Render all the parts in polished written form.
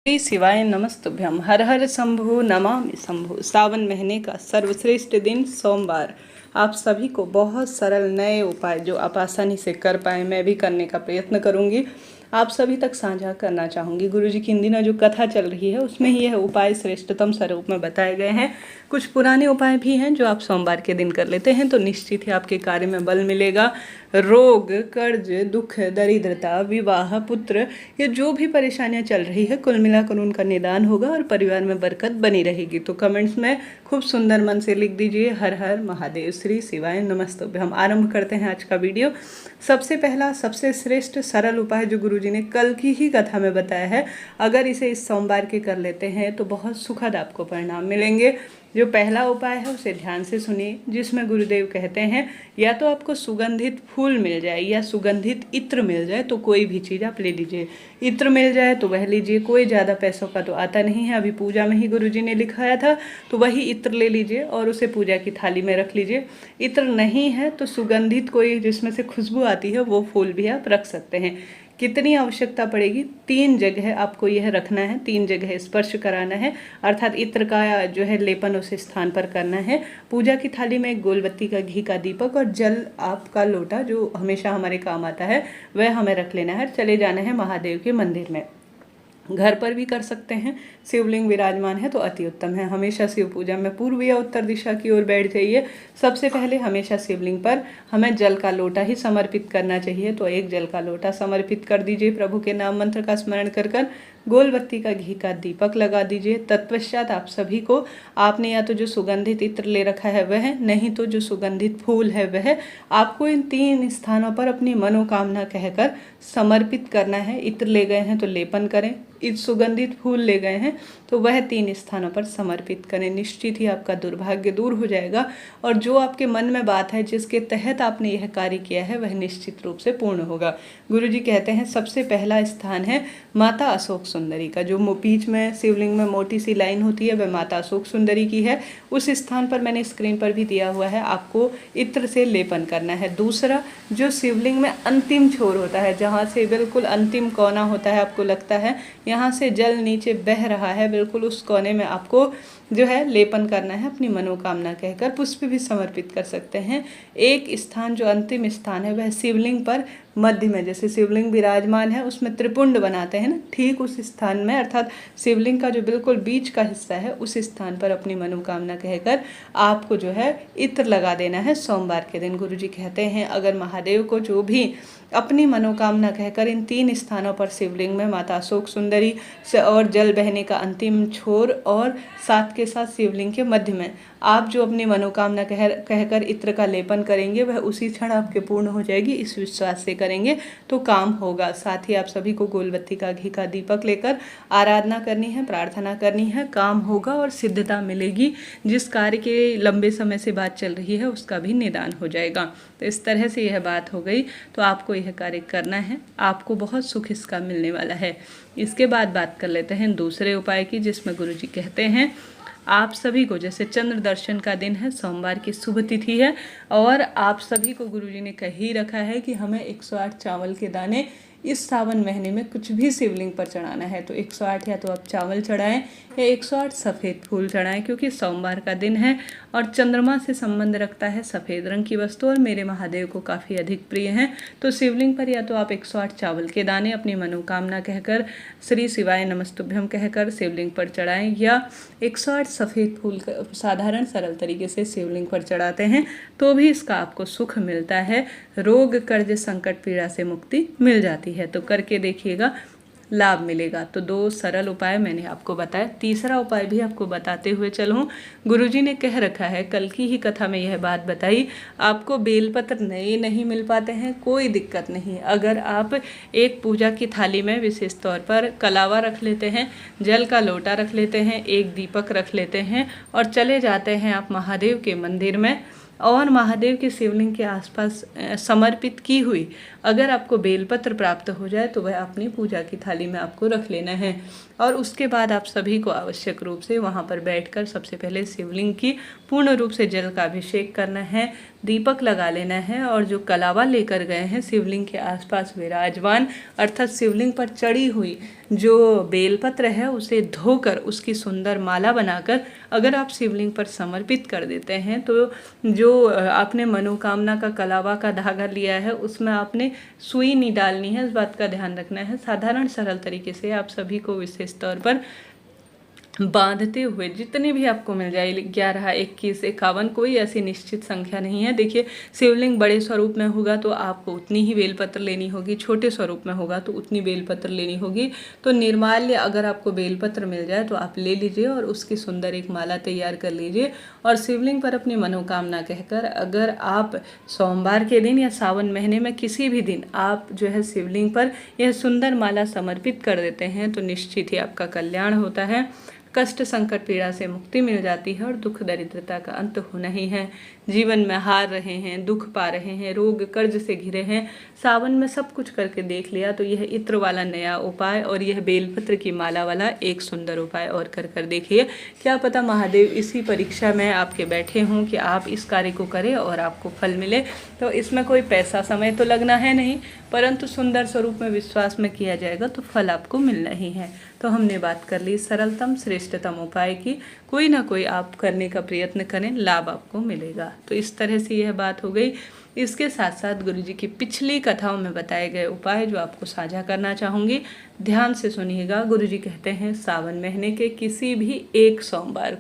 श्री शिवाय नमस्तुभ्यम। हर हर शंभु नमामि शंभु। सावन महीने का सर्वश्रेष्ठ दिन सोमवार। आप सभी को बहुत सरल नए उपाय जो आप आसानी से कर पाएँ, मैं भी करने का प्रयत्न करूंगी, आप सभी तक साझा करना चाहूँगी। गुरुजी की इन दिनों जो कथा चल रही है उसमें ही यह उपाय श्रेष्ठतम स्वरूप में बताए गए हैं। कुछ पुराने उपाय भी हैं जो आप सोमवार के दिन कर लेते हैं तो निश्चित ही आपके कार्य में बल मिलेगा। रोग, कर्ज, दुख, दरिद्रता, विवाह, पुत्र, ये जो भी परेशानियां चल रही है कुल मिलाकर उनका निदान होगा और परिवार में बरकत बनी रहेगी। तो कमेंट्स में खूब सुंदर मन से लिख दीजिए हर हर महादेव, श्री शिवाय नमस्तुभ्यम। हम आरंभ करते हैं आज का वीडियो। सबसे पहला सबसे श्रेष्ठ सरल उपाय जो गुरुजी ने कल की ही कथा में बताया है, अगर इसे इस सोमवार के कर लेते हैं तो बहुत सुखद आपको परिणाम मिलेंगे। जो पहला उपाय है उसे ध्यान से सुनिए, जिसमें गुरुदेव कहते हैं या तो आपको सुगंधित फूल मिल जाए या सुगंधित इत्र मिल जाए तो कोई भी चीज़ आप ले लीजिए। इत्र मिल जाए तो वह लीजिए, कोई ज़्यादा पैसों का तो आता नहीं है। अभी पूजा में ही गुरुजी ने लिखाया था तो वही इत्र ले लीजिए और उसे पूजा की थाली में रख लीजिए। इत्र नहीं है तो सुगंधित कोई जिसमें से खुशबू आती है वो फूल भी आप रख सकते हैं। कितनी आवश्यकता पड़ेगी? 3 जगह आपको यह रखना है, 3 जगह स्पर्श कराना है, अर्थात इत्र का जो है लेपन उस स्थान पर करना है। पूजा की थाली में एक गोलबत्ती का घी का दीपक और जल आपका लोटा जो हमेशा हमारे काम आता है वह हमें रख लेना है। चले जाना है महादेव के मंदिर में। घर पर भी कर सकते हैं, शिवलिंग विराजमान है तो अति उत्तम है। हमेशा शिव पूजा में पूर्व या उत्तर दिशा की ओर बैठ जाइए। सबसे पहले हमेशा शिवलिंग पर हमें जल का लोटा ही समर्पित करना चाहिए, तो एक जल का लोटा समर्पित कर दीजिए। प्रभु के नाम मंत्र का स्मरण कर गोलबत्ती का घी का दीपक लगा दीजिए। तत्पश्चात आप सभी को, आपने या तो जो सुगंधित इत्र ले रखा है वह, नहीं तो जो सुगंधित फूल है वह, आपको इन 3 स्थानों पर अपनी मनोकामना कहकर समर्पित करना है। इत्र ले गए हैं तो लेपन करें, सुगंधित फूल ले गए हैं तो वह 3 स्थानों पर समर्पित करें। निश्चित ही आपका दुर्भाग्य दूर हो जाएगा और जो आपके मन में बात है जिसके तहत आपने यह कार्य किया है वह निश्चित रूप से पूर्ण होगा। गुरुजी कहते हैं सबसे पहला स्थान है माता अशोक सुंदरी का। जो बीच में शिवलिंग में मोटी सी लाइन होती है वह माता अशोक सुंदरी की है। उस स्थान पर मैंने स्क्रीन पर भी दिया हुआ है, आपको इत्र से लेपन करना है। दूसरा, जो शिवलिंग में अंतिम छोर होता है, जहाँ से बिल्कुल अंतिम कोना होता है, आपको लगता है यहाँ से जल नीचे बह रहा है, बिल्कुल उस कोने में आपको जो है लेपन करना है अपनी मनोकामना कहकर। पुष्प भी समर्पित कर सकते हैं। एक स्थान जो अंतिम स्थान है वह शिवलिंग पर मध्य में, जैसे शिवलिंग विराजमान है उसमें त्रिपुंड बनाते हैं ना, ठीक उस स्थान में, अर्थात शिवलिंग का जो बिल्कुल बीच का हिस्सा है उस स्थान पर अपनी मनोकामना कहकर आपको जो है इत्र लगा देना है सोमवार के दिन। गुरुजी कहते हैं अगर महादेव को जो भी अपनी मनोकामना कहकर इन 3 स्थानों पर शिवलिंग में माता अशोक सुंदरी से और जल बहने का अंतिम छोर और साथ के साथ शिवलिंग के मध्य में आप जो अपनी मनोकामना कहकर इत्र का लेपन करेंगे वह उसी क्षण आपके पूर्ण हो जाएगी। इस विश्वास से करेंगे तो काम होगा। साथ ही आप सभी को गोलबत्ती का घी का दीपक लेकर आराधना करनी है, प्रार्थना करनी है, काम होगा और सिद्धता मिलेगी। जिस कार्य के लंबे समय से बात चल रही है उसका भी निदान हो जाएगा। तो इस तरह से यह बात हो गई, तो आपको यह कार्य करना है, आपको बहुत सुख इसका मिलने वाला है। इसके बाद बात कर लेते हैं दूसरे उपाय की, जिसमें गुरुजी कहते हैं आप सभी को, जैसे चंद्र दर्शन का दिन है, सोमवार की शुभ तिथि है और आप सभी को गुरुजी ने कह ही रखा है कि हमें 108 चावल के दाने इस सावन महीने में कुछ भी शिवलिंग पर चढ़ाना है। तो 108 या तो आप चावल चढ़ाएं या 108 सफ़ेद फूल चढ़ाएं, क्योंकि सोमवार का दिन है और चंद्रमा से संबंध रखता है सफ़ेद रंग की वस्तु और मेरे महादेव को काफ़ी अधिक प्रिय हैं। तो शिवलिंग पर या तो आप 108 चावल के दाने अपनी मनोकामना कहकर श्री शिवाय नमस्तुभ्यम कहकर शिवलिंग पर चढ़ाएं या 108 सफ़ेद फूल साधारण सरल तरीके से शिवलिंग पर चढ़ाते हैं तो भी इसका आपको सुख मिलता है। रोग, कर्ज, संकट, पीड़ा से मुक्ति मिल जाती है। तो करके देखिएगा, लाभ मिलेगा। तो 2 सरल उपाय मैंने आपको बताया। तीसरा उपाय भी आपको बताते हुए चलूँ। गुरुजी ने कह रखा है, कल की ही कथा में यह बात बताई, आपको बेलपत्र नए नहीं मिल पाते हैं, कोई दिक्कत नहीं। अगर आप एक पूजा की थाली में विशेष तौर पर कलावा रख लेते हैं, जल का लोटा रख लेते हैं, एक दीपक रख लेते हैं और चले जाते हैं आप महादेव के मंदिर में और महादेव के शिवलिंग के आसपास समर्पित की हुई अगर आपको बेलपत्र प्राप्त हो जाए तो वह अपनी पूजा की थाली में आपको रख लेना है। और उसके बाद आप सभी को आवश्यक रूप से वहाँ पर बैठकर सबसे पहले शिवलिंग की पूर्ण रूप से जल का अभिषेक करना है। दीपक लगा लेना है और जो कलावा लेकर गए हैं शिवलिंग के आसपास विराजमान अर्थात शिवलिंग पर चढ़ी हुई जो बेलपत्र है उसे धोकर उसकी सुंदर माला बनाकर अगर आप शिवलिंग पर समर्पित कर देते हैं तो जो आपने मनोकामना का कलावा का धागा लिया है उसमें आपने सुई नहीं डालनी है, इस बात का ध्यान रखना है। साधारण सरल तरीके से आप सभी को विशेष तौर पर बांधते हुए जितने भी आपको मिल जाए 11, 21, 51 कोई ऐसी निश्चित संख्या नहीं है। देखिए शिवलिंग बड़े स्वरूप में होगा तो आपको उतनी ही बेलपत्र लेनी होगी, छोटे स्वरूप में होगा तो उतनी बेलपत्र लेनी होगी। तो निर्माल्य अगर आपको बेलपत्र मिल जाए तो आप ले लीजिए और उसकी सुंदर एक माला तैयार कर लीजिए और शिवलिंग पर अपनी मनोकामना कहकर अगर आप सोमवार के दिन या सावन महीने में किसी भी दिन आप जो है शिवलिंग पर यह सुंदर माला समर्पित कर देते हैं तो निश्चित ही आपका कल्याण होता है, कष्ट संकट पीड़ा से मुक्ति मिल जाती है और दुख दरिद्रता का अंत होना ही है। जीवन में हार रहे हैं, दुख पा रहे हैं, रोग कर्ज से घिरे हैं, सावन में सब कुछ करके देख लिया तो यह इत्र वाला नया उपाय और यह बेलपत्र की माला वाला एक सुंदर उपाय और कर देखिए। क्या पता महादेव इसी परीक्षा में आपके बैठे हों कि आप इस कार्य को करें और आपको फल मिले। तो इसमें कोई पैसा समय तो लगना है नहीं, परंतु सुंदर स्वरूप में विश्वास में किया जाएगा तो फल आपको मिलना ही है। तो हमने बात कर ली सरलतम श्रेष्ठतम उपाय की, कोई ना कोई आप करने का प्रयत्न करें, लाभ आपको मिलेगा। तो इस तरह से यह बात हो गई। इसके साथ साथ गुरुजी की पिछली कथाओं में बताए गए उपाय जो आपको साझा करना चाहूँगी, ध्यान से सुनिएगा। गुरुजी कहते हैं सावन महीने के किसी भी एक सोमवार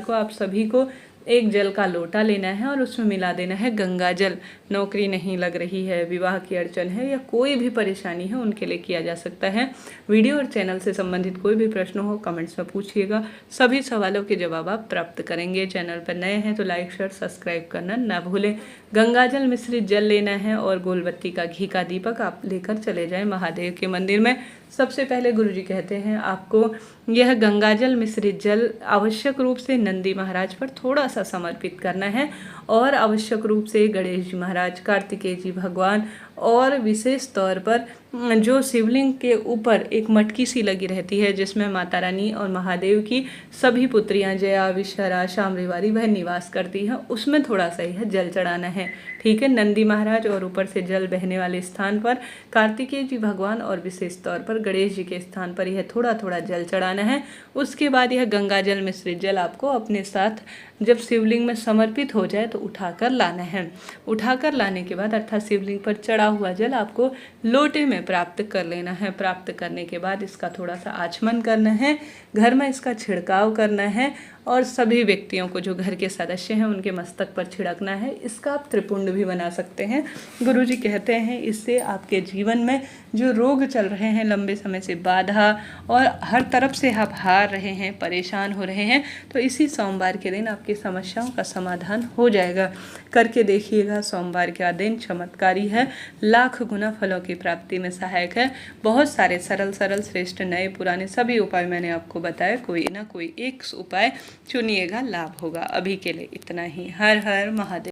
को आप सभी को एक जल का लोटा लेना है और उसमें मिला देना है गंगा जल। नौकरी नहीं लग रही है, विवाह की अड़चन है या कोई भी परेशानी है उनके लिए किया जा सकता है। वीडियो और चैनल से संबंधित कोई भी प्रश्न हो कमेंट्स में पूछिएगा, सभी सवालों के जवाब आप प्राप्त करेंगे। चैनल पर नए हैं तो लाइक शेयर सब्सक्राइब करना ना भूलें। गंगा जल मिश्रित जल लेना है और गोलबत्ती का घी का दीपक आप लेकर चले जाएं महादेव के मंदिर में। सबसे पहले गुरुजी कहते हैं आपको यह गंगाजल मिश्रित जल आवश्यक रूप से नंदी महाराज पर थोड़ा सा समर्पित करना है और आवश्यक रूप से गणेश जी महाराज, कार्तिकेय जी भगवान और विशेष तौर पर जो शिवलिंग के ऊपर एक मटकी सी लगी रहती है जिसमें माता रानी और महादेव की सभी पुत्रियां जया, विषहरा, शाम्भवी वह निवास करती हैं, उसमें थोड़ा सा यह जल चढ़ाना है। ठीक है, नंदी महाराज और ऊपर से जल बहने वाले स्थान पर कार्तिकेय जी भगवान और विशेष तौर पर गणेश जी के स्थान पर यह थोड़ा थोड़ा जल चढ़ाना है। उसके बाद यह गंगा जल मिश्रित जल आपको अपने साथ जब शिवलिंग में समर्पित हो जाए तो उठाकर लाना है। उठाकर लाने के बाद अर्थात शिवलिंग पर चढ़ा हुआ जल आपको लोटे में प्राप्त कर लेना है। प्राप्त करने के बाद इसका थोड़ा सा आचमन करना है, घर में इसका छिड़काव करना है और सभी व्यक्तियों को जो घर के सदस्य हैं उनके मस्तक पर छिड़कना है। इसका आप त्रिपुंड भी बना सकते हैं। गुरुजी कहते हैं इससे आपके जीवन में जो रोग चल रहे हैं लंबे समय से, बाधा और हर तरफ से आप हार रहे हैं, परेशान हो रहे हैं, तो इसी सोमवार के दिन आपकी समस्याओं का समाधान हो जाएगा। करके देखिएगा, सोमवार का दिन चमत्कारी है, लाख गुना फलों की प्राप्ति में सहायक है। बहुत सारे सरल श्रेष्ठ नए पुराने सभी उपाय मैंने आपको बताया, कोई ना कोई एक उपाय चुनिएगा, लाभ होगा। अभी के लिए इतना ही। हर हर महादेव।